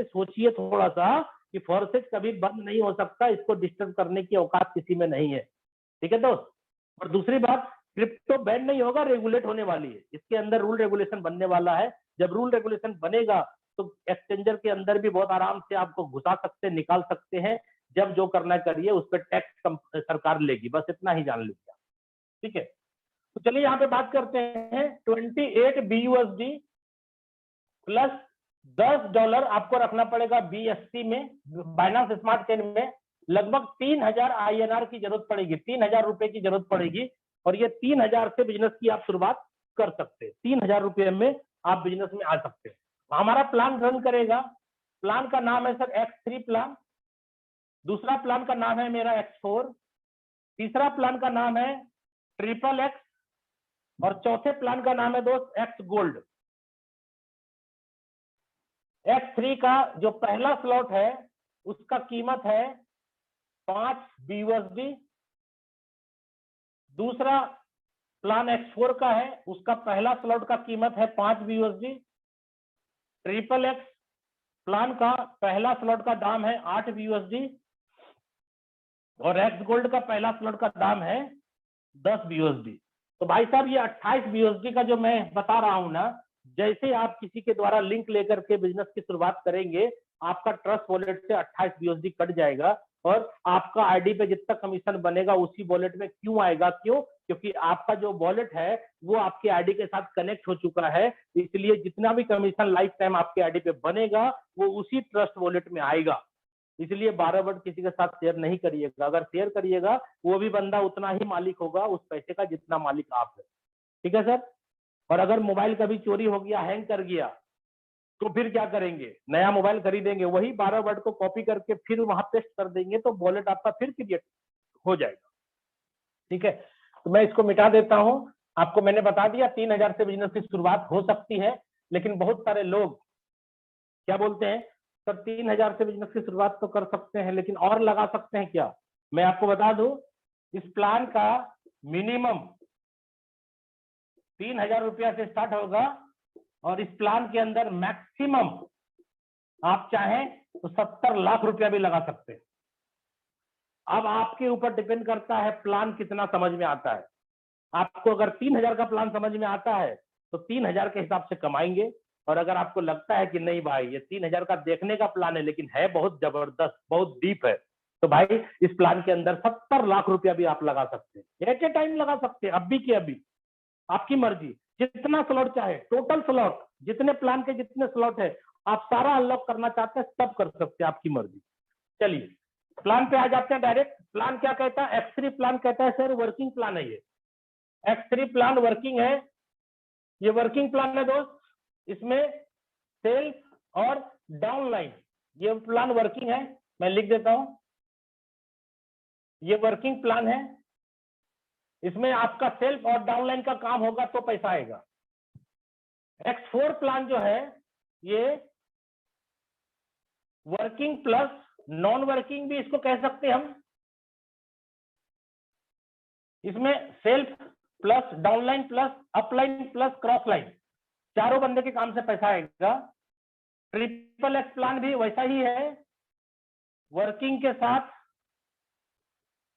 सोचिए थोड़ा सा कि फोर्सेज कभी बंद नहीं हो सकता, इसको डिस्टर्ब करने की औकात किसी में नहीं है। ठीक है दोस्त। और दूसरी बात, क्रिप्टो बैन नहीं होगा, रेगुलेट होने वाली है, इसके अंदर रूल रेगुलेशन बनने वाला है। जब रूल रेगुलेशन बनेगा तो एक्सचेंजर के अंदर भी बहुत आराम से आपको घुसा सकते, निकाल सकते हैं। जब जो करना करिए, उस पर टैक्स सरकार लेगी, बस इतना ही जान लीजिए। ठीक है, तो चलिए यहाँ पे बात करते हैं। 28 BUSD प्लस $10 आपको रखना पड़ेगा BSC में, बाइनांस स्मार्ट चेन में। लगभग 3000 INR की जरूरत पड़ेगी, 3000 रुपए की जरूरत पड़ेगी। और ये 3000 से बिजनेस की आप शुरुआत कर सकते हैं। 3000 रुपए में आप बिजनेस में आ सकते हैं। हमारा प्लान रन करेगा। प्लान का नाम है सर X3 प्लान। दूसरा प्लान का नाम है मेरा X4। तीसरा प्लान का नाम है XXX। और चौथे प्लान का नाम है दोस्त X गोल्ड। X3 का जो पहला स्लॉट है उसका कीमत है 5 BUSD। दूसरा प्लान X4 का है, उसका पहला स्लॉट का कीमत है 5 BUSD। XXX प्लान का पहला स्लॉट का दाम है 8 BUSD। और X गोल्ड का पहला स्लॉट का दाम है 10 BUSD। तो भाई साहब ये 28 BUSD का जो मैं बता रहा हूं ना, जैसे आप किसी के द्वारा लिंक लेकर के बिजनेस की शुरुआत करेंगे, आपका ट्रस्ट वॉलेट से 28 BUSD कट जाएगा। और आपका आईडी पे जितना कमीशन बनेगा उसी वॉलेट में क्यों आएगा? क्यों? क्योंकि आपका जो वॉलेट है वो आपके आईडी के साथ कनेक्ट हो चुका है, इसलिए जितना भी कमीशन लाइफ टाइम आपके आईडी पे बनेगा वो उसी ट्रस्ट वॉलेट में आएगा। इसलिए 12 वर्ड किसी के साथ शेयर नहीं करिएगा। अगर शेयर करिएगा वो भी बंदा उतना ही मालिक होगा उस पैसे का जितना मालिक आप है। ठीक है सर। और अगर मोबाइल कभी चोरी हो गया, हैंग कर गया, तो फिर क्या करेंगे? नया मोबाइल खरीदेंगे, वही 12 वर्ड को कॉपी करके फिर वहां पेस्ट कर देंगे, तो वॉलेट आपका फिर क्रिएट हो जाएगा। ठीक है, तो मैं इसको मिटा देता हूं। आपको मैंने बता दिया 3000 से बिजनेस की शुरुआत हो सकती है, लेकिन बहुत सारे लोग क्या बोलते हैं, सर 3000 से बिजनेस की शुरुआत तो कर सकते हैं, लेकिन और लगा सकते हैं क्या? मैं आपको बता दूं, इस प्लान का मिनिमम 3000 रुपया से स्टार्ट होगा। और इस प्लान के अंदर मैक्सिमम आप चाहें तो 70 लाख रुपया भी लगा सकते हैं। अब आपके ऊपर डिपेंड करता है प्लान कितना समझ में आता है। आपको अगर 3000 का प्लान समझ में आता है तो 3000 के हिसाब से कमाएंगे। और अगर आपको लगता है कि नहीं भाई ये 3000 का देखने का प्लान है लेकिन है बहुत जबरदस्त, बहुत डीप है, तो भाई इस प्लान के अंदर 70 लाख रुपया भी आप लगा सकते हैं। एट ए टाइम लगा सकते हैं, अभी के अभी, आपकी मर्जी। जितना स्लॉट चाहे, टोटल स्लॉट जितने प्लान के जितने स्लॉट है आप सारा अनलॉक करना चाहते हैं सब कर सकते हैं, आपकी मर्जी। चलिए प्लान पे आ जाते हैं डायरेक्ट। प्लान क्या कहता है? X3 प्लान कहता है सर वर्किंग प्लान है ये। X3 प्लान वर्किंग है, ये वर्किंग प्लान है दोस्त। इसमें सेल्फ और डाउनलाइन ये प्लान वर्किंग है। मैं लिख देता हूं, ये वर्किंग प्लान है। इसमें आपका सेल्फ और डाउनलाइन का काम होगा तो पैसा आएगा। X4 प्लान जो है ये वर्किंग प्लस नॉन वर्किंग भी इसको कह सकते हैं हम। इसमें self plus downline plus upline plus cross line चारों बंदे के काम से पैसा आएगा। XXX प्लान भी वैसा ही है, वर्किंग के साथ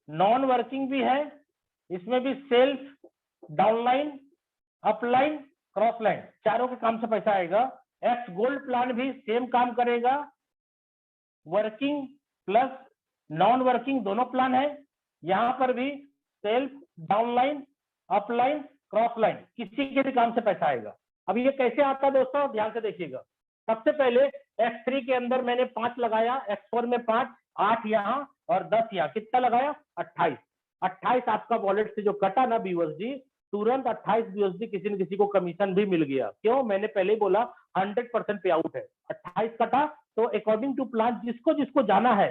नॉन वर्किंग भी है। इसमें भी self downline upline cross line चारों के काम से पैसा आएगा। X गोल्ड प्लान भी सेम काम करेगा, वर्किंग प्लस नॉन वर्किंग दोनों प्लान है। यहां पर भी self downline upline cross line किसी के भी काम से पैसा आएगा। अब ये कैसे आता है दोस्तों, ध्यान से देखिएगा। सबसे पहले X3 के अंदर मैंने 5 लगाया, X4 में 5, 8 यहाँ और 10 यहाँ, कितना लगाया? 28। 28 आपका वॉलेट से जो कटा ना BUSD, तुरंत 28 BUSD किसी न किसी को कमीशन भी मिल गया। क्यों? मैंने पहले ही बोला 100% पे आउट है। 28 कटा तो अकॉर्डिंग टू प्लान जिसको जिसको जाना है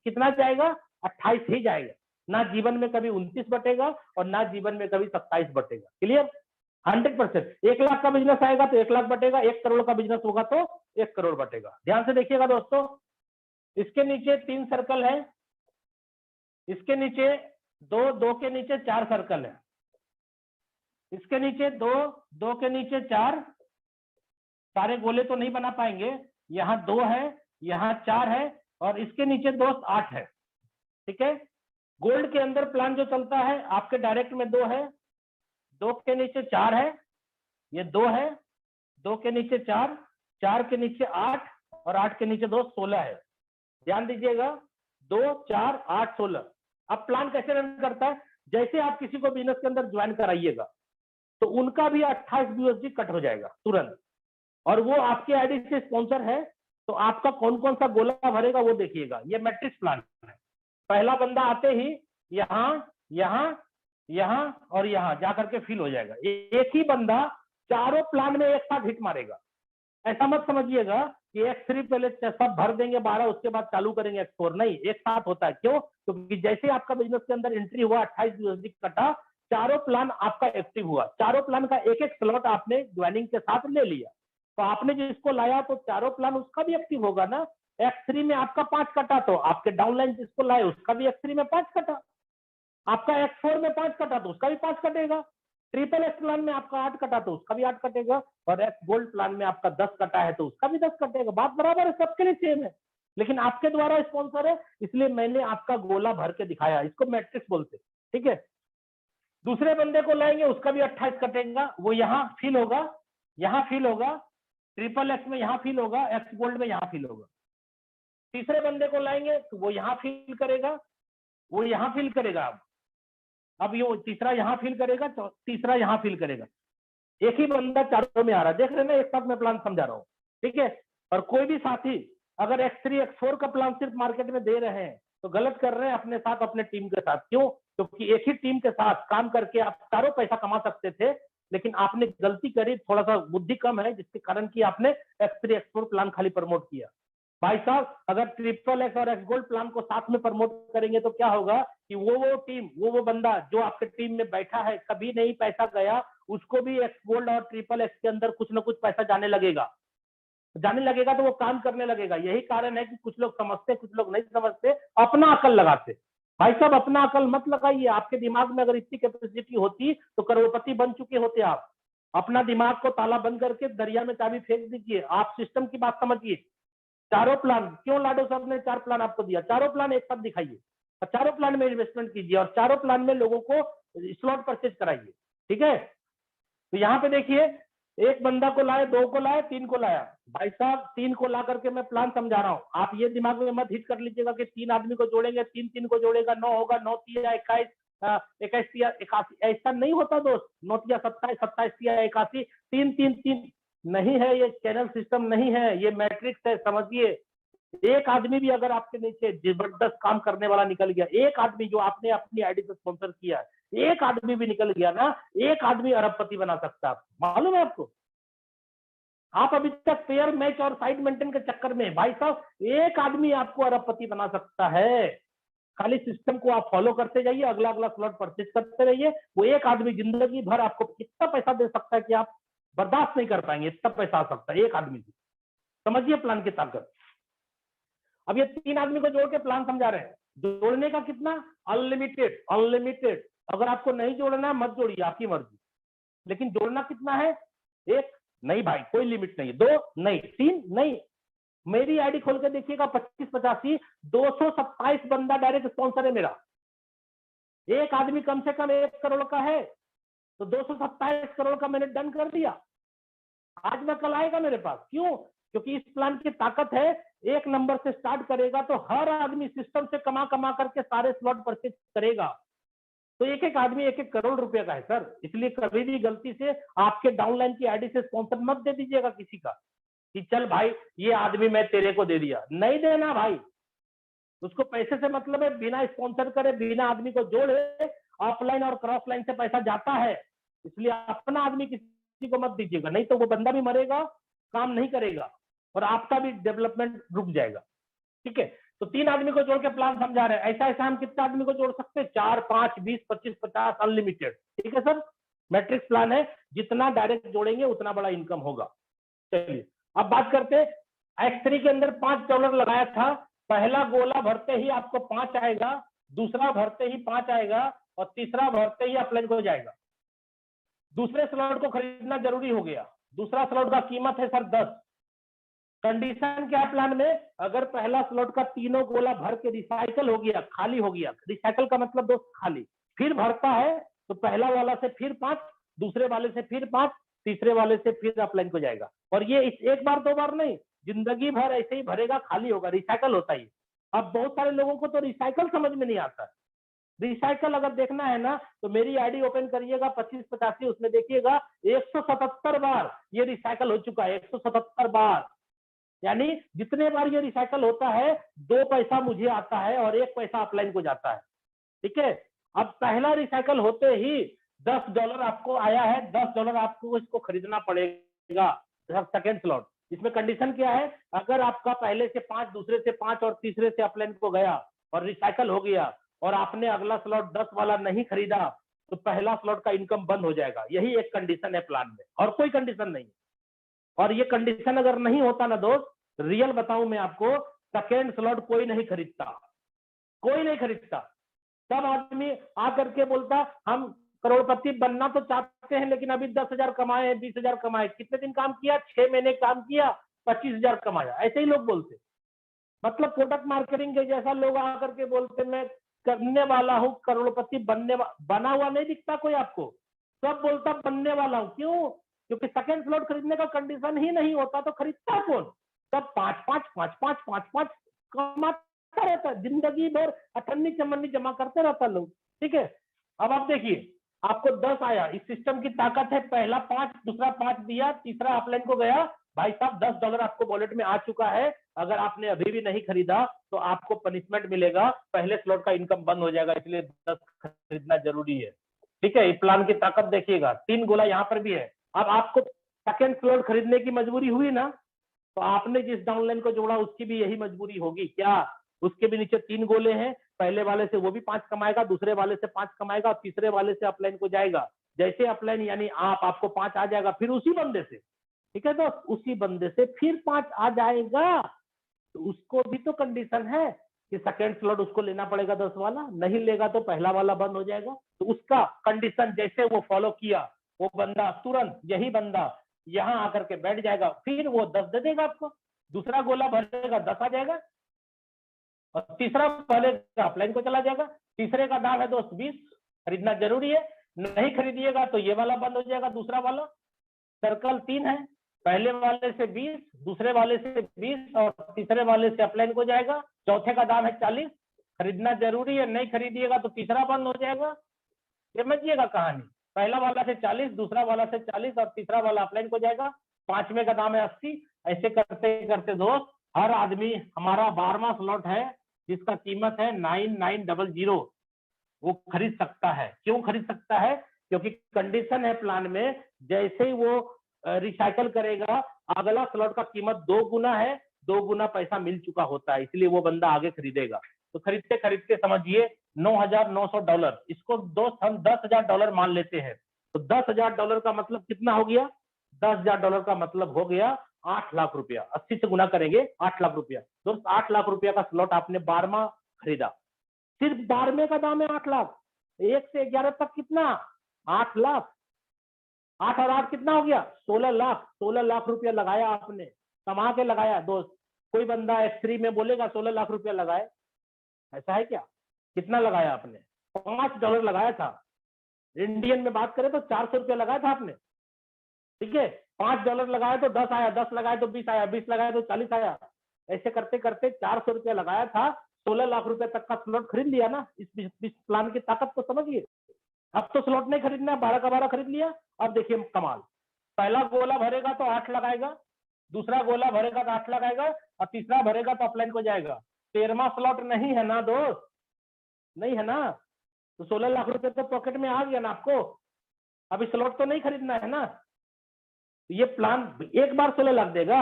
कितना जाएगा? 28 ही जाएगा। ना जीवन में कभी 29 बटेगा और ना जीवन में कभी 27 बटेगा। क्लियर? 100%। 1 लाख का बिजनेस आएगा तो 1 लाख बटेगा, 1 करोड़ का बिजनेस होगा तो 1 करोड़ बटेगा। ध्यान से देखिएगा दोस्तों। इसके नीचे 3 सर्कल है, इसके नीचे 2, 2 के नीचे 4 सर्कल है, इसके नीचे 2, 2 के नीचे 4। सारे गोले तो नहीं बना पाएंगे, यहाँ 2 है यहाँ 4 है और इसके नीचे दोस्त 8 है। ठीक है, गोल्ड के अंदर प्लान जो चलता है आपके डायरेक्ट में 2 है, 2 के नीचे 4 है, ये 2 है, 2 के नीचे 4, 4 के नीचे 8 और 8 के नीचे दोस्त 16 है। ध्यान दीजिएगा 2 4 8 16। अब प्लान कैसे रन करता है, जैसे आप किसी को बिजनेस के अंदर ज्वाइन कराइएगा तो उनका भी 28 यूएसडी कट हो जाएगा तुरंत, और वो आपके आईडी से स्पॉन्सर है तो आपका कौन कौन सा गोला भरेगा वो देखिएगा। ये मैट्रिक्स प्लान है। पहला बंदा आते ही यहाँ यहाँ यहाँ और यहाँ जाकर के फिल हो जाएगा। एक ही बंदा चारों प्लान में एक साथ हिट मारेगा। ऐसा मत समझिएगा कि X3 पहले सब भर देंगे 12 उसके बाद चालू करेंगे X4, नहीं, एक साथ होता है। क्यों? क्योंकि जैसे आपका बिजनेस के अंदर एंट्री हुआ 28 यूएसडी कटा, चारों प्लान आपका एक्टिव हुआ, चारों प्लान का एक एक स्लॉट आपने ज्वाइनिंग के साथ ले लिया, तो आपने जिसको लाया तो चारों प्लान उसका भी एक्टिव होगा ना। X3 में आपका 5 कटा तो आपके डाउनलाइन जिसको लाए उसका भी X3 में 5 कटा, आपका X4 में 5 कटा तो उसका भी 5 कटेगा, ट्रिपल एक्स प्लान में आपका 8 कटा तो उसका भी 8 कटेगा, और एक्स गोल्ड प्लान में आपका 10 कटा है तो उसका भी 10 कटेगा। बात बराबर है, सबके लिए सेम है, लेकिन आपके द्वारा स्पॉन्सर है इसलिए मैंने आपका गोला भर के दिखाया, इसको मैट्रिक्स बोलते। ठीक है, दूसरे बंदे को लाएंगे उसका भी 28 कटेगा, वो यहाँ फिल होगा, यहाँ फिल होगा, ट्रिपल एक्स में यहाँ फिल होगा, एक्स गोल्ड में यहाँ फिल होगा। तीसरे बंदे को लाएंगे तो वो यहाँ फिल करेगा, वो यहाँ फिल करेगा, अब ये तीसरा यहाँ फिल करेगा तो तीसरा यहाँ फिल करेगा। एक ही बंदा चारों में आ रहा है, देख रहे ना, एक साथ मैं प्लान समझा रहा हूँ। ठीक है, और कोई भी साथी अगर X3 X4 का प्लान सिर्फ मार्केट में दे रहे हैं तो गलत कर रहे हैं अपने साथ, अपने टीम के साथ। क्यों? क्योंकि एक ही टीम के साथ काम करके आप चारों पैसा कमा सकते थे, लेकिन आपने गलती करी, थोड़ा सा बुद्धि कम है जिसके कारण कि आपने X3 X4 प्लान खाली प्रमोट किया। भाई साहब, अगर ट्रिपल एक्स और एक्स गोल्ड प्लान को साथ में प्रमोट करेंगे तो क्या होगा कि वो टीम, वो बंदा जो आपके टीम में बैठा है, कभी नहीं पैसा गया, उसको भी एक्स गोल्ड और ट्रिपल एक्स के अंदर कुछ ना कुछ पैसा जाने लगेगा तो वो काम करने लगेगा। यही कारण है कि कुछ लोग समझते, कुछ लोग नहीं समझते, अपना अकल लगाते। भाई साहब, अपना अकल मत लगाइए। आपके दिमाग में अगर इतनी कैपेसिटी होती तो करोड़पति बन चुके होते आप। अपना दिमाग को ताला बंद करके दरिया में चाबी फेंक दीजिए। आप सिस्टम की बात समझिए। चारों प्लान, क्यों लाडो साहब ने 4 प्लान आपको दिया? चारों प्लान एक साथ दिखाइए और चारों प्लान में इन्वेस्टमेंट कीजिए और चारों प्लान में लोगों को स्लॉट परचेज कराइए। ठीक है, तो यहाँ पे देखिए, एक बंदा को लाए, 2 को लाए, 3 को लाया। भाई साहब, 3 को ला करके मैं प्लान समझा रहा हूँ, आप ये दिमाग में मत हिट कर लीजिएगा कि 3 आदमी को जोड़ेंगे, 3 को जोड़ेगा 9 होगा, 9 3 21, 21 81। ऐसा नहीं होता दोस्त। 9 3 27, 27 3 81, 3 3 3 नहीं है। ये चैनल सिस्टम नहीं है, ये मैट्रिक्स है, समझिए। एक आदमी भी अगर आपके नीचे जबरदस्त काम करने वाला निकल गया, एक आदमी जो आपने अपनी आईडी से स्पॉन्सर किया, एक आदमी भी निकल गया ना, एक आदमी अरबपति बना सकता है। मालूम है आपको? आप अभी तक पेयर मैच और साइड मेंटेन के चक्कर में, भाई साहब, एक आदमी आपको अरबपति बना सकता है। खाली सिस्टम को आप फॉलो करते जाइए, अगला अगला स्लॉट परचेज करते रहिए। वो एक आदमी जिंदगी भर आपको कितना पैसा दे सकता है कि आप बर्दाश्त नहीं कर पाएंगे, इतना पैसा आ सकता है एक आदमी से। समझिए प्लान की ताकत। अब ये 3 आदमी को जोड़ के प्लान समझा रहे हैं। जोड़ने का कितना? Unlimited, unlimited. अगर आपको नहीं जोड़ना है मत जोड़िए, आपकी मर्जी, लेकिन जोड़ना कितना है? 1 नहीं भाई, कोई लिमिट नहीं, 2 नहीं, 3 नहीं। मेरी आईडी खोल के देखिएगा, 2585 227 बंदा डायरेक्ट स्पॉन्सर है मेरा। एक आदमी कम से कम 1 करोड़ का है तो 227 करोड़ का मैंने डन कर दिया। आज ना कल आएगा मेरे पास। क्यों? क्योंकि इस प्लान की ताकत है, 1 नंबर से स्टार्ट करेगा तो हर आदमी सिस्टम से कमा कमा करके सारे स्लॉट परचेज करेगा। तो एक एक आदमी 1-1 करोड़ रुपए का है सर। इसलिए कभी भी गलती से आपके डाउनलाइन की आईडी से स्पॉन्सर मत दे दीजिएगा किसी का कि चल भाई ये आदमी मैं तेरे को दे दिया। नहीं देना भाई, उसको पैसे से मतलब है, बिना स्पॉन्सर करे, बिना आदमी को जोड़े, ऑफलाइन और क्रॉस लाइन से पैसा जाता है। इसलिए अपना आदमी किसी को मत दीजिएगा, नहीं तो वो बंदा भी मरेगा, काम नहीं करेगा और आपका भी डेवलपमेंट रुक जाएगा। ठीक है, तो 3 आदमी को जोड़ के प्लान समझा रहे हैं। ऐसा ऐसा हम कितने आदमी को जोड़ सकते हैं? 4 5 20 25 50 अनलिमिटेड। ठीक है सर, मैट्रिक्स प्लान है, जितना डायरेक्ट जोड़ेंगे उतना बड़ा इनकम होगा। चलिए अब बात करते हैं। X3 के अंदर $5 लगाया था, पहला गोला भरते ही आपको 5 आएगा, दूसरा भरते ही 5 आएगा और तीसरा भरते ही अपलाइन हो जाएगा। दूसरे स्लॉट को खरीदना जरूरी हो गया। दूसरा स्लॉट का कीमत है सर 10। कंडीशन क्या है प्लान में, अगर पहला स्लॉट का तीनों गोला भर के रिसाइकल हो गया, खाली हो गया, रिसाइकल का मतलब दोस्त खाली, फिर भरता है तो पहला वाला से फिर 5, दूसरे वाले से फिर 5, तीसरे वाले से फिर अपलाइन को जाएगा। और ये एक बार दो बार नहीं, जिंदगी भर ऐसे ही भरेगा, खाली होगा, रिसाइकल होता ही। अब बहुत सारे लोगों को तो रिसाइकल समझ में नहीं आता। रिसाइकल अगर देखना है ना तो मेरी आईडी ओपन करिएगा 2585, उसमें देखिएगा 177 बार ये रिसाइकल हो चुका है, 177 बार। यानी जितने बार ये रिसाइकल होता है 2 पैसा मुझे आता है और 1 पैसा अपलाइन को जाता है। ठीक है, अब पहला रिसाइकल होते ही $10 आपको आया है, $10 आपको इसको खरीदना पड़ेगा सेकेंड स्लॉट। इसमें कंडीशन क्या है, अगर आपका पहले से 5, दूसरे से 5 और तीसरे से अपलाइन को गया और रिसाइकल हो गया और आपने अगला स्लॉट 10 वाला नहीं खरीदा तो पहला स्लॉट का इनकम बंद हो जाएगा। यही एक कंडीशन है प्लान में, और कोई कंडीशन नहीं। और ये कंडीशन अगर नहीं होता ना दोस्त, रियल बताऊं मैं आपको, सेकेंड स्लॉट कोई नहीं खरीदता, कोई नहीं खरीदता। सब आदमी आकर के बोलता हम करोड़पति बनना तो चाहते हैं लेकिन अभी 10,000 कमाए, 20,000 कमाए। कितने दिन काम किया? 6 महीने काम किया, 25,000 कमाया। ऐसे ही लोग बोलते। मतलब प्रोडक्ट मार्केटिंग के जैसा लोग आकर के बोलते मैं करने वाला हूँ करोड़पति बना हुआ नहीं दिखता कोई आपको। सब बोलता बनने वाला हूँ। क्यों? क्योंकि सेकेंड स्लॉट खरीदने का कंडीशन ही नहीं होता तो खरीदता कौन? सब 5-5 कमाता रहता, जिंदगी भर अठन्नी चमन्नी जमा करते रहता लोग। ठीक है, अब आप देखिए आपको 10 आया, इस सिस्टम की ताकत है, पहला 5, दूसरा 5 दिया, तीसरा अपलाइन को गया, भाई साहब $10 आपको वॉलेट में आ चुका है। अगर आपने अभी भी नहीं खरीदा तो आपको पनिशमेंट मिलेगा, पहले स्लॉट का इनकम बंद हो जाएगा, इसलिए 10 खरीदना जरूरी है। ठीक है, प्लान की ताकत देखिएगा, 3 गोला यहाँ पर भी है। अब आपको सेकेंड स्लॉट खरीदने की मजबूरी हुई ना, तो आपने जिस डाउनलाइन को जोड़ा उसकी भी यही मजबूरी होगी क्या? उसके भी नीचे 3 गोले हैं, पहले वाले से वो भी 5 कमाएगा, दूसरे वाले से 5 कमाएगा और तीसरे वाले से अपलाइन को जाएगा। जैसे अपलाइन यानी आपको 5 आ जाएगा, फिर उसी बंदे से, ठीक है, तो उसी बंदे से फिर 5 आ जाएगा। तो उसको भी तो कंडीशन है कि सेकेंड स्लॉट उसको लेना पड़ेगा 10 वाला, नहीं लेगा तो पहला वाला बंद हो जाएगा। तो उसका कंडीशन जैसे वो फॉलो किया, वो बंदा तुरंत, यही बंदा यहां आकर के बैठ जाएगा, फिर वो 10 दे देगा आपको, दूसरा गोला भरेगा 10 आ जाएगा और तीसरा भरेगा अपलाइन को चला जाएगा। तीसरे का दाम है दोस्त 20, खरीदना जरूरी है, नहीं खरीदिएगा तो ये वाला बंद हो जाएगा, दूसरा वाला। सर्कल 3 है, पहले वाले से 20, दूसरे वाले से 20 और तीसरे वाले से अपलाइन को जाएगा। चौथे का दाम है 40, खरीदना जरूरी है, नहीं खरीदिएगा तो तीसरा बंद हो जाएगा। समझिएगा कहानी, पहला वाला से 40, दूसरा वाला से 40 और तीसरा वाला अपलाइन को जाएगा। पांचवें का दाम है 80। ऐसे करते करते दोस्त हर आदमी, हमारा 12वां स्लॉट है जिसका कीमत है 9900, वो खरीद सकता है। क्यों खरीद सकता है? क्योंकि कंडीशन है प्लान में, जैसे ही वो रिसाइकल करेगा अगला स्लॉट का कीमत 2 गुना है, 2 गुना पैसा मिल चुका होता है, इसलिए वो बंदा आगे खरीदेगा। तो खरीदते खरीदते समझिए $9,900, इसको दोस्त हम $10,000 मान लेते हैं। तो $10,000 का मतलब कितना हो गया? $10,000 का मतलब हो गया 8 लाख रुपया। 80 से गुना करेंगे 8 लाख रुपया। दोस्त 8 लाख रुपया का स्लॉट आपने 12वां खरीदा, सिर्फ 12वें का दाम है 8 लाख। 1 से 11 तक कितना? 8 लाख। 8 और 8 कितना हो गया? 16 लाख। 16 लाख रुपया लगाया आपने, कमा के लगाया दोस्त। कोई बंदा F3 में बोलेगा 16 लाख रुपया लगाए, ऐसा है क्या? कितना लगाया आपने? $5 लगाया था। इंडियन में बात करें तो 400 रुपया लगाया था आपने। ठीक है, $5 लगाया तो 10 आया, 10 लगाया तो 20 आया, 20 लगाया तो 40 आया। ऐसे करते करते 400 रुपया लगाया था, 16 लाख रुपए तक का स्लॉट खरीद लिया ना। इस प्लान की ताकत को समझिए। अब तो स्लॉट नहीं खरीदना, 12 का 12 खरीद लिया। अब देखिए कमाल, पहला गोला भरेगा तो 8 लगाएगा, दूसरा गोला भरेगा तो 8 लगाएगा और तीसरा भरेगा तो अपलाइन को जाएगा। 13वां स्लॉट नहीं है ना दोस्त, नहीं है ना, तो 16 लाख रुपए तो पॉकेट में आ गया ना आपको। अभी स्लॉट तो नहीं खरीदना है ना। ये प्लान एक बार 16 लाख देगा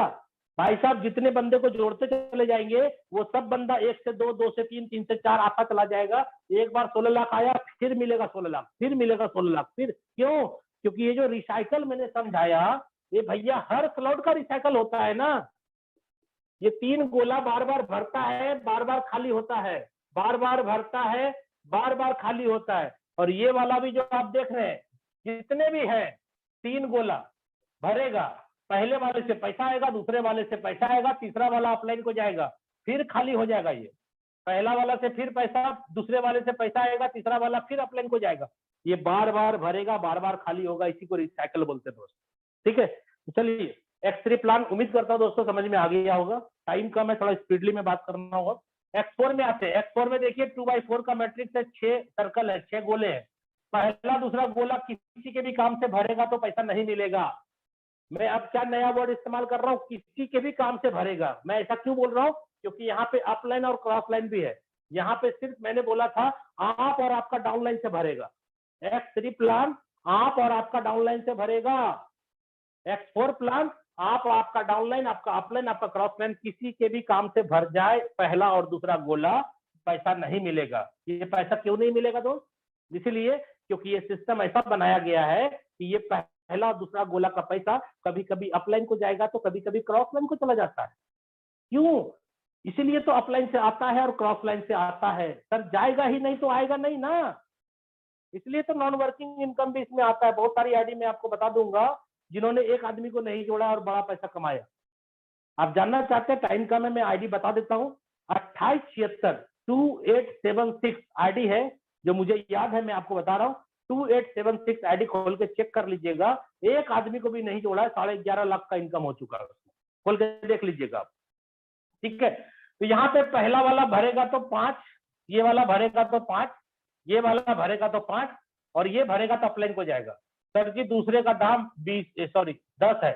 भाई साहब। जितने बंदे को जोड़ते चले जाएंगे वो सब बंदा 1 से 2, 2 से 3, 3 से 4 आता चला जाएगा। एक बार 16 लाख आया, फिर मिलेगा 16 लाख, फिर मिलेगा 16 लाख, फिर। क्यों? क्योंकि ये जो रिसाइकल मैंने समझाया, ये भैया हर स्लॉट का रिसाइकल होता है ना। ये 3 गोला बार बार भरता है, बार बार खाली होता है, बार बार भरता है, बार बार खाली होता है। और ये वाला भी जो आप देख रहे हैं, जितने भी है 3 गोला भरेगा, पहले वाले से पैसा आएगा, दूसरे वाले से पैसा आएगा, तीसरा वाला अपलाइन को जाएगा, फिर खाली हो जाएगा। ये पहला वाला से फिर पैसा, दूसरे वाले से पैसा आएगा, तीसरा वाला फिर अपलाइन को जाएगा। ये बार बार भरेगा, बार बार खाली होगा, इसी को रिसाइकल बोलते हैं दोस्तों। ठीक है, चलिए X3 प्लान, उम्मीद करता हूं दोस्तों समझ में आ गया होगा। टाइम कम है, थोड़ा स्पीडली में बात करना होगा। X4 में आते हैं। X4 में देखिए 2x4 का मैट्रिक्स है, 6 सर्कल है, 6 गोले हैं। पहला दूसरा गोला किसी के भी काम से भरेगा तो पैसा नहीं मिलेगा। मैं अब क्या नया वर्ड इस्तेमाल कर रहा हूँ, किसी के भी काम से भरेगा। मैं ऐसा क्यों बोल रहा हूँ, क्योंकि यहाँ पे अपलाइन और क्रॉस लाइन भी है। यहाँ पे सिर्फ मैंने बोला था आप और आपका डाउनलाइन से भरेगा। X3 प्लान आप और आपका डाउनलाइन से भरेगा। X4 प्लान आप, आपका डाउनलाइन, आपका अपलाइन, आपका क्रॉस लाइन किसी के भी काम से भर जाए, पहला और दूसरा गोला, पैसा नहीं मिलेगा। ये पैसा क्यों नहीं मिलेगा दोस्त? इसीलिए क्योंकि ये सिस्टम ऐसा बनाया गया है कि ये पहला और दूसरा गोला का पैसा कभी कभी अपलाइन को जाएगा तो कभी कभी क्रॉस लाइन को चला जाता है। क्यों? इसीलिए तो अपलाइन से आता है और क्रॉस लाइन से आता है। सर जाएगा ही नहीं तो आएगा नहीं ना, इसलिए तो नॉन वर्किंग इनकम भी इसमें आता है। बहुत सारी आईडी मैं आपको बता दूंगा जिन्होंने एक आदमी को नहीं जोड़ा और बड़ा पैसा कमाया। आप जानना चाहते हैं, टाइम कम है, मैं आईडी बता देता हूँ। 28762876 आईडी है जो मुझे याद है, मैं आपको बता रहा हूँ। 2876 आईडी खोल के चेक कर लीजिएगा। एक आदमी को भी नहीं जोड़ा है, 11.5 लाख का इनकम हो चुका है उसमें। खोल के देख लीजिएगा आप। ठीक है, तो यहाँ पे पहला वाला भरेगा तो 5, ये वाला भरेगा तो 5, ये वाला भरेगा तो 5, और ये भरेगा तो अपलाइन को जाएगा। सर जी दूसरे का दाम 10 है,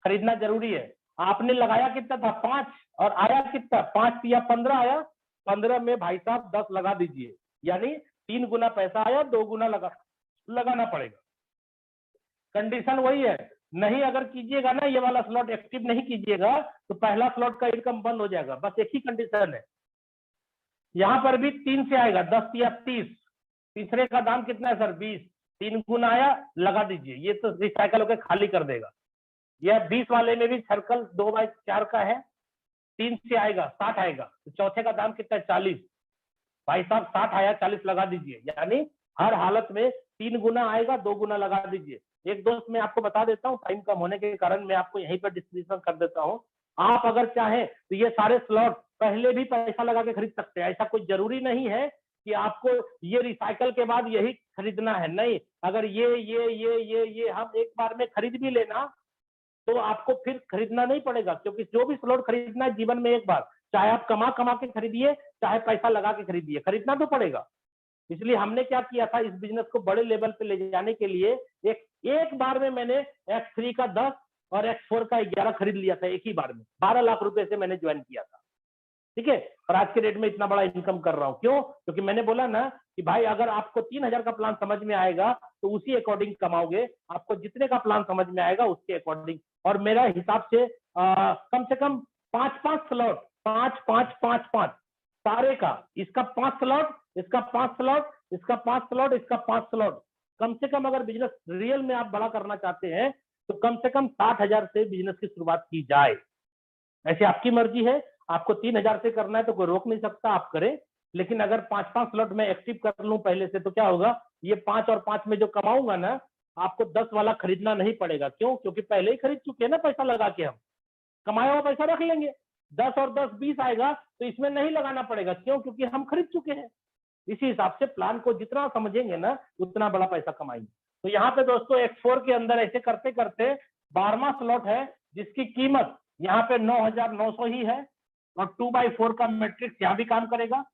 खरीदना जरूरी है। आपने लगाया कितना था? 5, और आया कितना? 5 या 15 आया। 15 में भाई साहब 10 लगा दीजिए, यानी 3 गुना पैसा आया, 2 गुना लगाना पड़ेगा। कंडीशन वही है। नहीं अगर कीजिएगा ना, ये वाला स्लॉट एक्टिव नहीं कीजिएगा तो पहला स्लॉट का इनकम बंद हो जाएगा। बस एक ही कंडीशन है। यहाँ पर भी 3 से आएगा, 10 या 30। तीसरे का दाम कितना है सर? 20। 3 गुना आया, लगा दीजिए, ये तो रिसाइकल होकर खाली कर देगा। यह 20 वाले में भी सर्कल 2x4 का है, 3 से आएगा 60 आएगा, तो चौथे का दाम कितना है? 40। भाई साहब 60 आया, 40 लगा दीजिए, यानी हर हालत में 3 गुना आएगा, 2 गुना लगा दीजिए। एक दोस्त मैं आपको बता देता हूँ, टाइम कम होने के कारण मैं आपको यहीं पर डिस्क्रिप्शन कर देता हूँ। आप अगर चाहें तो ये सारे स्लॉट पहले भी पैसा लगा के खरीद सकते हैं। ऐसा कोई जरूरी नहीं है कि आपको ये रिसाइकल के बाद यही खरीदना है, नहीं। अगर ये हम एक बार में खरीद भी लेना तो आपको फिर खरीदना नहीं पड़ेगा, क्योंकि जो भी स्लॉट खरीदना है जीवन में एक बार, चाहे आप कमा के खरीदिए, चाहे पैसा लगा के खरीदिए, खरीदना तो पड़ेगा। इसलिए हमने क्या किया था, इस बिजनेस को बड़े लेवल पे ले जाने के लिए एक बार में मैंने X3 का 10 और X4 का 11 खरीद लिया था एक ही बार में। 12 लाख रुपए से मैंने ज्वाइन किया था। ठीक है, और आज के रेट में इतना बड़ा इनकम कर रहा हूं। क्यों? क्योंकि मैंने बोला ना कि भाई अगर आपको 3000 का प्लान समझ में आएगा तो उसी अकॉर्डिंग कमाओगे। आपको जितने का प्लान समझ में आएगा उसके अकॉर्डिंग। और मेरा हिसाब से कम से कम 5-5 स्लॉट, 5-5-5-5 सारे का, इसका 5 स्लॉट, इसका 5 स्लॉट, इसका 5 स्लॉट, इसका 5 स्लॉट। कम से कम अगर बिजनेस रियल में आप बड़ा करना चाहते हैं तो कम से कम 60,000 से बिजनेस की शुरुआत की जाए। ऐसे आपकी मर्जी है, आपको 3000 से करना है तो कोई रोक नहीं सकता, आप करें। लेकिन अगर 5-5 स्लॉट में एक्टिव कर लूं पहले से तो क्या होगा, ये 5 और 5 में जो कमाऊंगा ना, आपको 10 वाला खरीदना नहीं पड़ेगा। क्यों? क्योंकि पहले ही खरीद चुके हैं ना पैसा लगा के। हम कमाया हुआ पैसा रख लेंगे, 10 और 10 20 आएगा तो इसमें नहीं लगाना पड़ेगा। क्यों? क्योंकि हम खरीद चुके हैं। इसी हिसाब से प्लान को जितना समझेंगे ना उतना बड़ा पैसा कमाएंगे। तो यहाँ पे दोस्तों X4 के अंदर ऐसे करते करते 12वां स्लॉट है जिसकी कीमत यहाँ पे 9,900 ही है, और 2x4 का मैट्रिक्स यहाँ भी काम करेगा।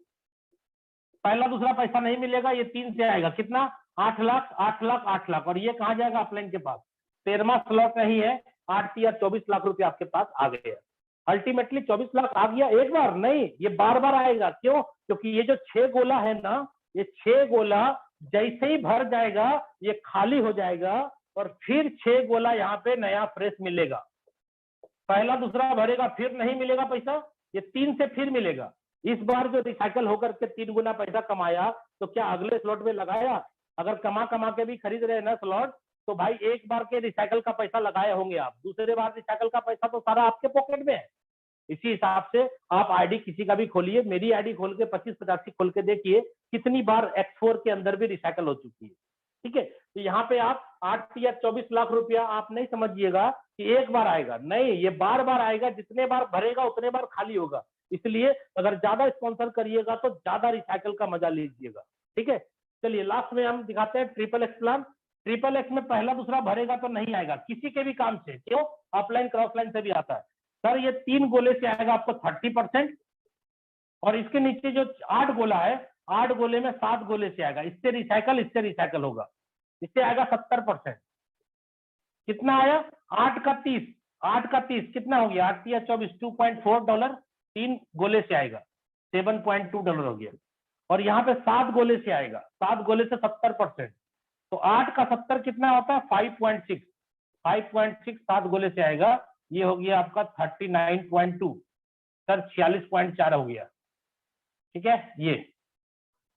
पहला दूसरा पैसा नहीं मिलेगा, ये 3 से आएगा, कितना? 8 लाख 8 लाख 8 लाख। और ये कहाँ जाएगा? अपलाइन के पास। 13वां स्लॉट नहीं है, 8 या 24 लाख रुपए आपके पास आ गए। अल्टीमेटली 24 लाख आ गया एक बार नहीं, ये बार बार आएगा। क्यों? क्योंकि ये जो 6 गोला है ना, ये 6 गोला जैसे ही भर जाएगा ये खाली हो जाएगा, और फिर 6 गोला यहाँ पे नया फ्रेश मिलेगा। पहला दूसरा भरेगा फिर नहीं मिलेगा पैसा, ये 3 से फिर मिलेगा। इस बार जो रिसाइकल होकर के 3 गुना पैसा कमाया तो क्या अगले स्लॉट में लगाया? अगर कमा के भी खरीद रहे हैं ना स्लॉट, तो भाई एक बार के रिसाइकल का पैसा लगाए होंगे आप, दूसरे बार रिसाइकल का पैसा तो सारा आपके पॉकेट में है। इसी हिसाब से आप आईडी किसी का भी खोलिए, मेरी आईडी खोल के 25-85 खोल के देखिए कितनी बार X4 के अंदर भी रिसाइकल हो चुकी है। ठीक है, तो यहाँ पे आप 8 या 24 लाख रुपया आप नहीं समझिएगा कि एक बार आएगा, नहीं, ये बार बार आएगा, जितने बार भरेगा उतने बार खाली होगा। इसलिए अगर ज्यादा स्पॉन्सर करिएगा तो ज्यादा रिसाइकल का मजा लीजिएगा। ठीक है, चलिए लास्ट में हम दिखाते हैं triple x plan. Triple x में पहला दूसरा भरेगा तो नहीं आएगा किसी के भी काम से, क्यों? अपलाइन क्रॉस लाइन से भी आता है। सर ये 3 गोले से आएगा आपको 30%, और इसके नीचे जो 8 गोला है, 8 गोले में 7 गोले से आएगा, इससे रिसाइकल होगा, इससे आएगा 70%। कितना आया? 8 का 30 कितना हो गया? 8 या 24, $2.4, 3 गोले से आएगा, $7.2 हो गया। और यहाँ पे 7 गोले से आएगा, 7 गोले से 70%, तो 8 का 70 कितना होता है? 5.6, 7 गोले से आएगा, ये हो गया आपका 39.2, सर 46.4 हो गया। ठीक है, ये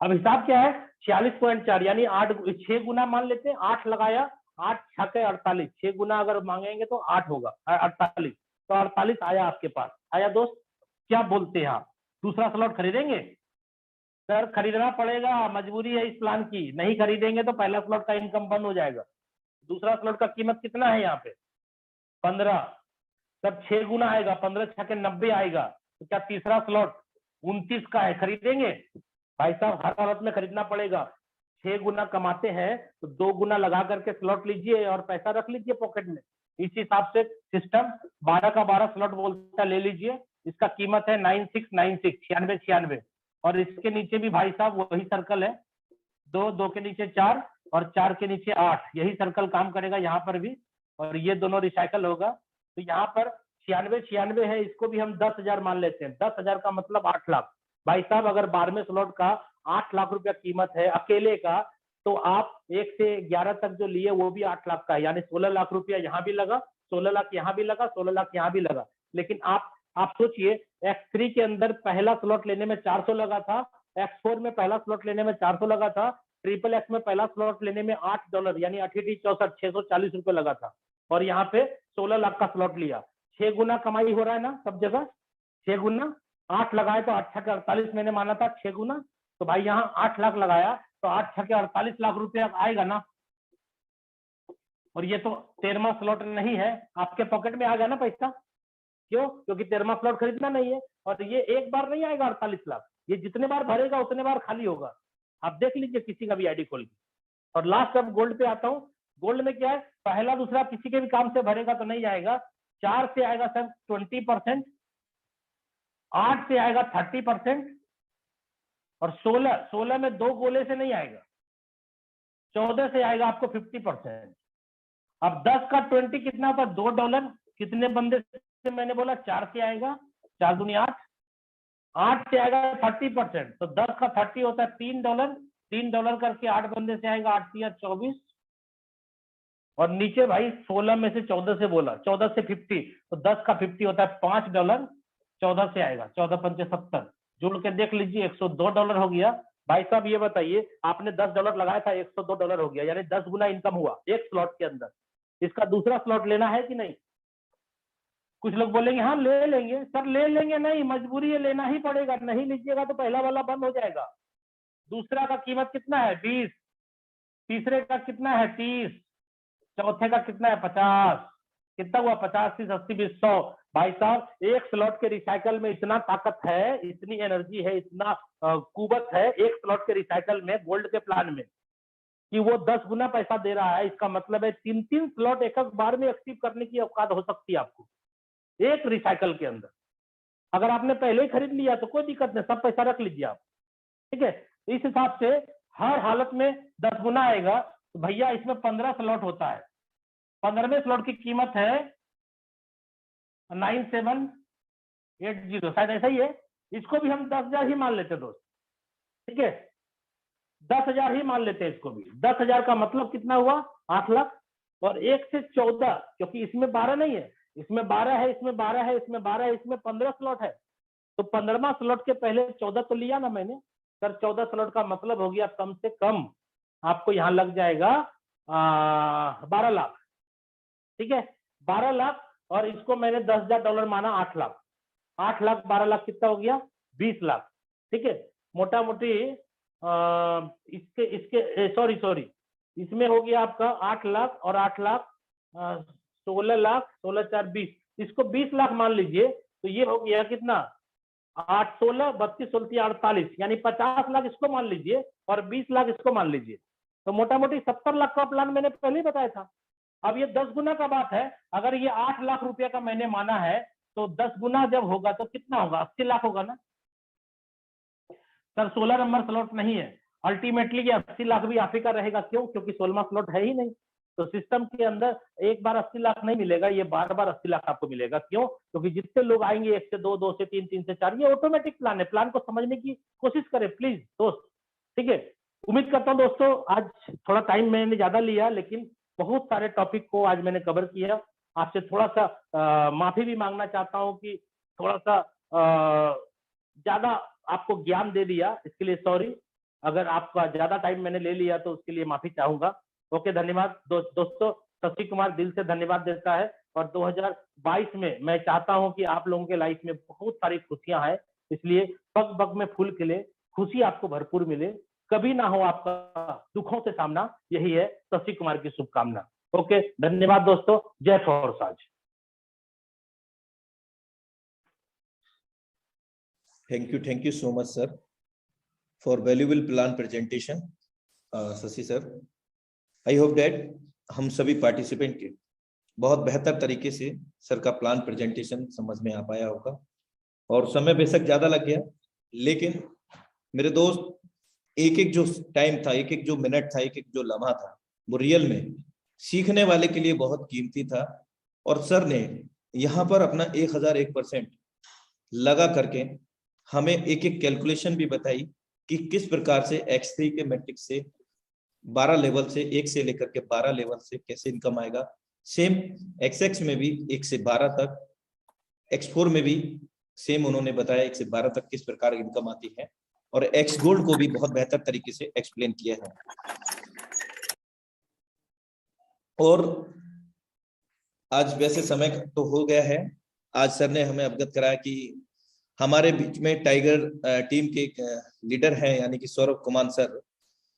अब हिसाब क्या है? 46.4 यानी 6 गुना मान लेते हैं, 8 लगाया, 8 छके 48, 6 गुना अगर मांगेंगे तो 8 होगा, 48, तो 48 आया आपके पास। आया दोस्त? क्या बोलते हैं आप, दूसरा स्लॉट खरीदेंगे? सर खरीदना पड़ेगा, मजबूरी है इस प्लान की, नहीं खरीदेंगे तो पहला स्लॉट का इनकम बंद हो जाएगा। दूसरा स्लॉट का कीमत कितना है यहाँ पे? 15, तब 6 गुना आएगा, 15 छके 90 आएगा, तो क्या तीसरा स्लॉट 29 का है, खरीदेंगे? भाई साहब हर हालत में खरीदना पड़ेगा। 6 गुना कमाते हैं तो 2 गुना लगा करके स्लॉट लीजिए और पैसा रख लीजिए पॉकेट में। इस हिसाब से सिस्टम 12 का 12 स्लॉट बोलता ले लीजिए। इसका कीमत है 9696, 9696, और इसके नीचे भी भाई साहब वही सर्कल है, 2 के नीचे 4 और 4 के नीचे 8, यही सर्कल काम करेगा यहाँ पर भी, और ये दोनों रिसाइकल होगा। तो यहाँ पर 9696 है, इसको भी हम 10,000 मान लेते हैं। 10,000 का मतलब 8 लाख। भाई साहब अगर 12वें स्लॉट का 8 लाख रुपया कीमत है अकेले का, तो आप 1 से 11 तक जो लिए वो भी 8 लाख का है, यानी 16 लाख रुपया यहाँ भी लगा, 16 लाख यहाँ भी लगा, 16 लाख यहाँ भी लगा। लेकिन आप सोचिए, X3 के अंदर पहला स्लॉट लेने में 400 लगा था, X4 में पहला स्लॉट लेने में 400 लगा था, ट्रिपल एक्स में पहला स्लॉट लेने में $8 यानी 8 64 640 रुपए लगा था, और यहाँ पे 16 लाख का स्लॉट लिया। 6 गुना कमाई हो रहा है ना सब जगह, 6 गुना। 8 लगाए तो 8 छके 48 मैंने माना था, 6 गुना, तो भाई यहाँ 8 लाख लगाया तो 8 छके 48 लाख रुपया आएगा ना। और ये तो 13वां स्लॉट नहीं है, आपके पॉकेट में आ गया ना पैसा। क्यों? क्योंकि 13वां स्लॉट खरीदना नहीं है, और ये एक बार नहीं आएगा 48 लाख, ये जितने बार भरेगा उतने बार खाली होगा। आप देख लीजिए किसी का भी आईडी खोल के। और लास्ट अब गोल्ड पे आता हूँ। गोल्ड में क्या है, पहला दूसरा किसी के भी काम से भरेगा तो नहीं आएगा। 4 से आएगा सर 20%, 8 से आएगा 30%, और 16 में 2 गोले से नहीं आएगा, 14 से आएगा आपको 50%। अब 10 का 20 कितना होता है? $2। कितने बंदे से मैंने बोला? 4 से आएगा, 4 दूनी 8, 8 से आएगा 30%, तो 10 का 30 होता है $3, $3 करके 8 बंदे से आएगा, 8 या 24, और नीचे भाई 16 में से 14 से बोला, 14 से 50, तो 10 का 50 होता है $5, 14 से आएगा, 14 पंचे 70, जोड़ के देख लीजिए $102 हो गया। भाई साहब ये बताइए, आपने $10 लगाया था, $102 हो गया, यानी 10 गुना इनकम हुआ एक स्लॉट के अंदर। इसका दूसरा स्लॉट लेना है कि नहीं? कुछ लोग बोलेंगे हाँ ले लेंगे। सर ले लेंगे नहीं, मजबूरी है, लेना ही पड़ेगा, नहीं लीजिएगा तो पहला वाला बंद हो जाएगा। दूसरा का कीमत कितना है? 20, तीसरे का कितना है? 30, चौथे का कितना है? 50, कितना हुआ? 50, 30, 80, 20, 100। भाई साहब एक स्लॉट के रिसाइकल में इतना ताकत है, इतनी एनर्जी है, इतना कुवत है एक स्लॉट के रिसाइकल में, गोल्ड के प्लान में, कि वो 10 गुना पैसा दे रहा है। इसका मतलब है 3-3 स्लॉट एक बार में एक्टिव करने की औकात हो सकती है आपको एक रिसाइकल के अंदर। अगर आपने पहले ही खरीद लिया तो कोई दिक्कत नहीं, सब पैसा रख लीजिए आप। ठीक है, इस हिसाब से हर हालत में 10 गुना आएगा। तो भैया इसमें 15 स्लॉट होता है, 15वें स्लॉट की कीमत है 9780, शायद ऐसा ही है। इसको भी हम 10,000 ही मान लेते दोस्त। ठीक है, 10,000 ही मान लेते हैं इसको भी। 10,000 का मतलब कितना हुआ? 8 लाख। और 1 से 14, क्योंकि इसमें 12 नहीं है, इसमें 12 है, इसमें 12 है, इसमें 12 है, इसमें 15 स्लॉट है, तो 15वां स्लॉट के पहले 14 तो लिया ना मैंने। सर 14 स्लॉट का मतलब हो गया कम से कम आपको यहाँ लग जाएगा 12 लाख। ठीक है, 12 लाख, और इसको मैंने $10,000 माना, 8 लाख। 8 लाख 12 लाख कितना हो गया? 20 लाख। ठीक है, मोटा मोटी इसके सॉरी इसमें हो गया आपका 8 लाख और 8 लाख 16 लाख, 16 4 20, इसको 20 लाख मान लीजिए, तो ये हो गया कितना 8 16 32 16 48, यानी 50 लाख इसको मान लीजिए और 20 लाख इसको मान लीजिए, तो मोटा मोटी 70 लाख का प्लान मैंने पहले ही बताया था। अब ये 10 गुना का बात है, अगर ये 8 लाख रुपया का मैंने माना है तो 10 गुना जब होगा तो कितना होगा, 80 लाख होगा ना सर। 16 नंबर स्लॉट नहीं है, अल्टीमेटली ये 80 लाख भी आप ही का रहेगा। क्यों? क्योंकि 16वां स्लॉट है ही नहीं, तो सिस्टम के अंदर एक बार 80 लाख नहीं मिलेगा, ये बार बार 80 लाख आपको मिलेगा। क्यों? क्योंकि जितने लोग आएंगे 1 से 2, 2 से 3, 3 से 4, ये ऑटोमेटिक प्लान है। प्लान को समझने की कोशिश करें प्लीज दोस्त, ठीक है। उम्मीद करता हूँ दोस्तों आज थोड़ा टाइम मैंने ज्यादा लिया, लेकिन बहुत सारे टॉपिक को आज मैंने कवर किया। आपसे थोड़ा सा माफी भी मांगना चाहता हूँ कि थोड़ा सा ज्यादा आपको ज्ञान दे दिया, इसके लिए सॉरी। अगर आपका ज्यादा टाइम मैंने ले लिया तो उसके लिए माफी चाहूंगा। ओके, धन्यवाद दोस्तों। शशि कुमार दिल से धन्यवाद देता है, और 2022 में मैं चाहता हूं कि आप लोगों के लाइफ में बहुत सारी खुशियां हैं, इसलिए पग पग में फूल खिले, खुशी आपको भरपूर मिले, कभी ना हो आपका दुखों से सामना, यही है शशि कुमार की शुभकामना। ओके, धन्यवाद दोस्तों। जय Forsage. Thank you so much, sir, for valuable plan presentation, Shashi sir. I hope that हम सभी पार्टिसिपेंट के बहुत बेहतर तरीके से सर का प्लान प्रेजेंटेशन समझ में आ पाया होगा। और समय बेशक ज्यादा लग गया, लेकिन मेरे दोस्त एक एक जो टाइम था, एक एक जो मिनट था, एक एक जो लम्हा था, वो रियल में सीखने वाले के लिए बहुत कीमती था। और सर ने यहाँ पर अपना 1001% लगा करके हमें एक एक कैलकुलेशन भी बताई कि किस प्रकार से X3 के मैट्रिक्स से 12 लेवल से 1 से लेकर के 12 लेवल से कैसे इनकम आएगा। सेम XX में भी 1 से 12 तक, X4 में भी सेम उन्होंने बताया 1 से 12 तक किस प्रकार इनकम आती है, और X गोल्ड को भी बहुत बेहतर तरीके से एक्सप्लेन किया है। और आज वैसे समय तो हो गया है, आज सर ने हमें अवगत कराया कि हमारे बीच में टाइगर टीम के लीडर हैं, यानी कि सौरभ कुमार सर,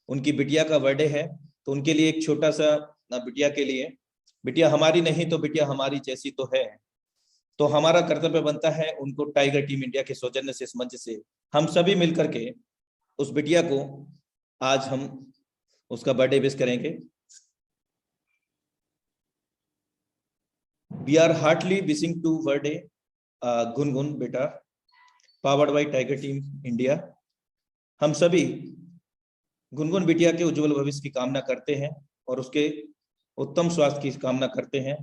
उनकी बिटिया का बर्थडे है, तो उनके लिए एक छोटा सा बिटिया के लिए, बिटिया हमारी नहीं तो बिटिया हमारी जैसी तो है, तो हमारा कर्तव्य बनता है उनको टाइगर टीम इंडिया के सौजन्य से, इस मंच से हम सभी मिलकर के उस बिटिया को आज हम उसका बर्थडे विश करेंगे। We are heartily wishing to birthday Gungun बेटा, powered by tiger team India. हम सभी गुनगुन बिटिया के उज्जवल भविष्य की कामना करते हैं और उसके उत्तम स्वास्थ्य की कामना करते हैं।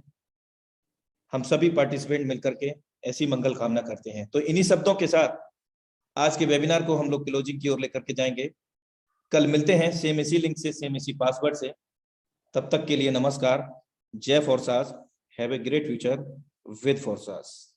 हम सभी पार्टिसिपेंट मिलकर के ऐसी मंगल कामना करते हैं। तो इन्हीं शब्दों के साथ आज के वेबिनार को हम लोग क्लोजिंग की ओर लेकर के जाएंगे। कल मिलते हैं सेम इसी लिंक से, सेम इसी पासवर्ड से। तब तक के लिए नमस्कार। जय Forsas. Have a great future with फोर्सास।